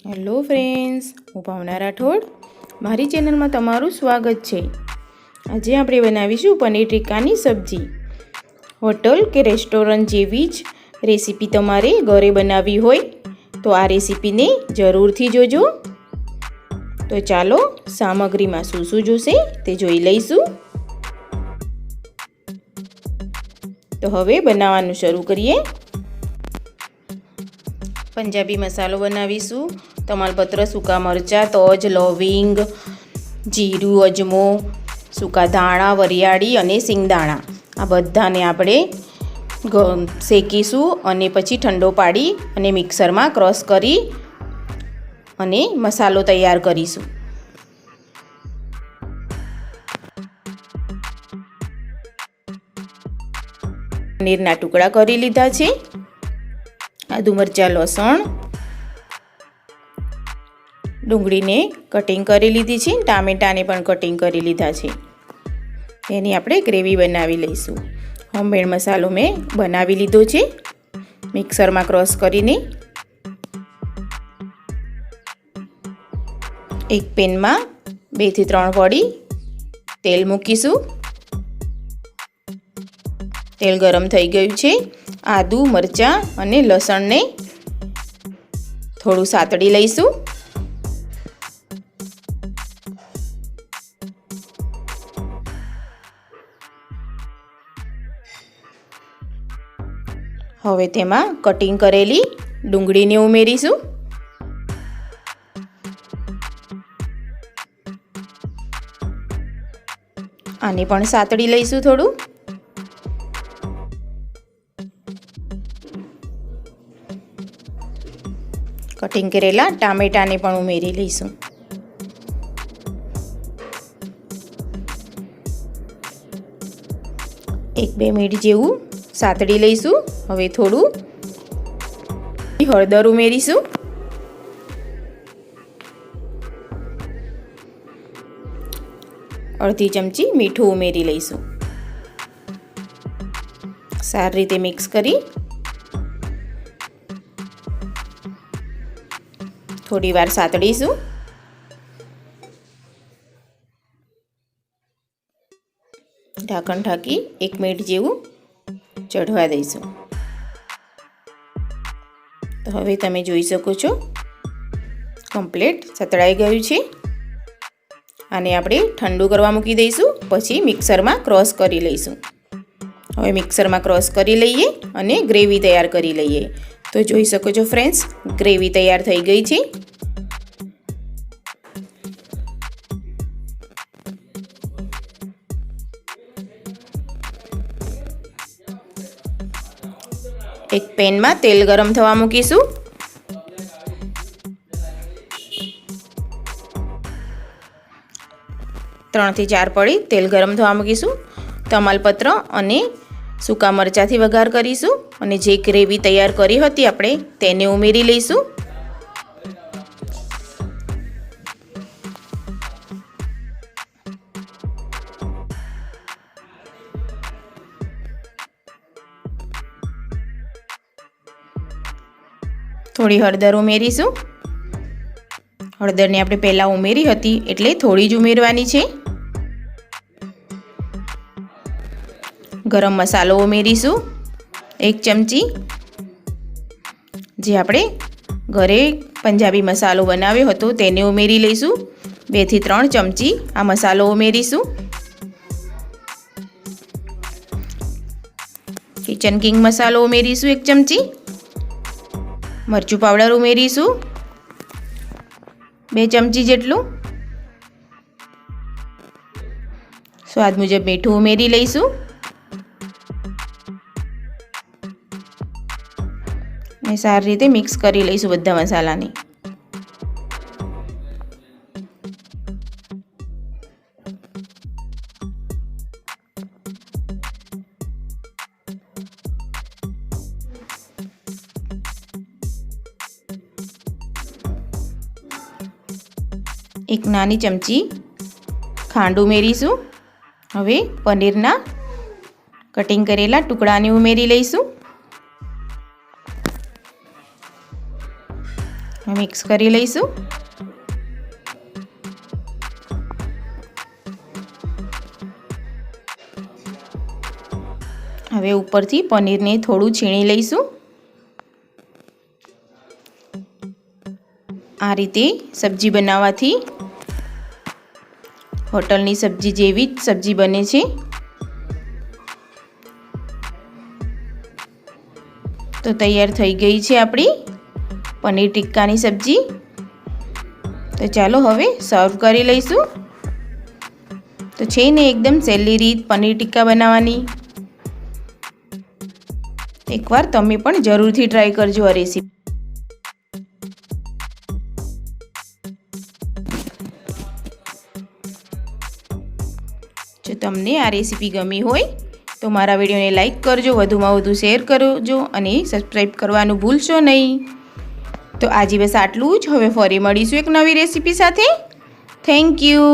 Hello friends, હું ભાવના રાઠોડ. મારી ચેનલમાં તમારું સ્વાગત છે. આજે આપણે બનાવીશું પનીર ટિક્કાની સબ્જી. હોટલ કે રેસ્ટોરન્ટ જેવી જ રેસીપી તમારે ઘરે બનાવવી હોય તો આ રેસીપીને જરૂરથી જોજો. તો ચાલો સામગ્રીમાં શું શું જોશે તે જોઈ લઈશું. તો હવે બનાવવાનું શરૂ કરીએ. પંજાબી મસાલો બનાવીશું. તમાલપત્ર, સૂકા મરચાં, તજ, લવિંગ, જીરું, અજમો, સૂકા ધાણા, વરિયાળી અને સિંગદાણા આ બધાને આપણે શેકીશું અને પછી ઠંડો પાડી અને મિક્સરમાં ક્રશ કરી અને મસાલો તૈયાર કરીશું. પનીરના ટુકડા કરી લીધા છે. આદુ, મરચાં, લસણ, ડુંગળીને કટિંગ કરી લીધી છે. ટામેટાને પણ કટિંગ કરી લીધા છે. એની આપણે ગ્રેવી બનાવી લઈશું. હોમમેડ મસાલો મેં બનાવી લીધો છે મિક્સરમાં ક્રશ કરીને. એક પેનમાં 2 થી 3 વડી તેલ મૂકીશું. તેલ ગરમ થઈ ગયું છે. આદુ, મરચાં અને લસણને થોડું સાતળી લઈશું. હવે તેમાં કટિંગ કરેલી ડુંગળીને ઉમેરીશું. આને પણ સાતળી લઈશું થોડું. કટિંગ કરેલા ટામેટાને પણ ઉમેરી લઈશું. એક બે મિનિટ જેવું સાતળી લઈશું. હવે થોડું હળદર ઉમેરીશું. અડધી ચમચી મીઠું ઉમેરી લઈશું. સારી રીતે મિક્સ કરી થોડી વાર સાતળીશું. ઢાંકણ ઢાંકી 1 મિનિટ જેવું ચઢવા દઈશું. તો હવે તમે જોઈ શકો છો કમ્પ્લીટ સતળાઈ ગયું છે. આને આપણે ઠંડુ કરવા મૂકી દઈશું. પછી મિક્સરમાં ક્રશ કરી લઈશું. હવે મિક્સરમાં ક્રશ કરી લઈએ અને ગ્રેવી તૈયાર કરી લઈએ. તો જોઈ શકો છો ફ્રેન્ડ્સ, ગ્રેવી તૈયાર થઈ ગઈ છે. એક પેનમાં તેલ ગરમ થવા મૂકીશું. ત્રણ થી 4 પડી તેલ ગરમ થવા મૂકીશું. તમાલપત્ર અને સૂકા મરચાંથી વઘાર કરીશું અને જે ગ્રેવી તૈયાર કરી હતી આપણે તેને ઉમેરી લઈશું. થોડી હળદર ઉમેરીશું. હળદરને આપણે પહેલાં ઉમેરી હતી એટલે થોડી જ ઉમેરવાની છે. ગરમ મસાલો ઉમેરીશું 1 ચમચી. જે આપણે ઘરે પંજાબી મસાલો બનાવ્યો હતો તેને ઉમેરી લઈશું. 2 થી 3 ચમચી આ મસાલો ઉમેરીશું. કિચન કિંગ મસાલો ઉમેરીશું 1 ચમચી. મરચું પાવડર ઉમેરીશું 2 ચમચી જેટલું. સ્વાદ મુજબ મીઠું ઉમેરી લઈશું. અને સારી રીતે મિક્સ કરી લઈશું બધા મસાલાને. એક નાની ચમચી ખાંડ ઉમેરીશું. હવે પનીરના કટિંગ કરેલા ટુકડાને ઉમેરી લઈશું. મિક્સ કરી લઈશું. હવે ઉપરથી પનીરને થોડું છીણી લઈશું. આ રીતે સબ્જી બનાવવાથી હોટલની સબ્જી જેવી જ સબ્જી બને છે. તો તૈયાર થઈ ગઈ છે આપણી પનીર ટિક્કાની સબ્જી. તો ચાલો હવે સર્વ કરી લઈશું. તો છે ને એકદમ સહેલી રીત પનીર ટિક્કા બનાવવાની. એકવાર તમે પણ જરૂરથી ટ્રાય કરજો આ રેસીપી. જો તમને આ રેસીપી ગમી હોય તો મારા વિડીયોને લાઈક કરજો, વધુમાં વધુ શેર કરજો અને સબસ્ક્રાઈબ કરવાનું ભૂલશો નહીં. તો આજે બસ આટલું જ. હવે ફરી મળીશું એક નવી રેસીપી સાથે. Thank you.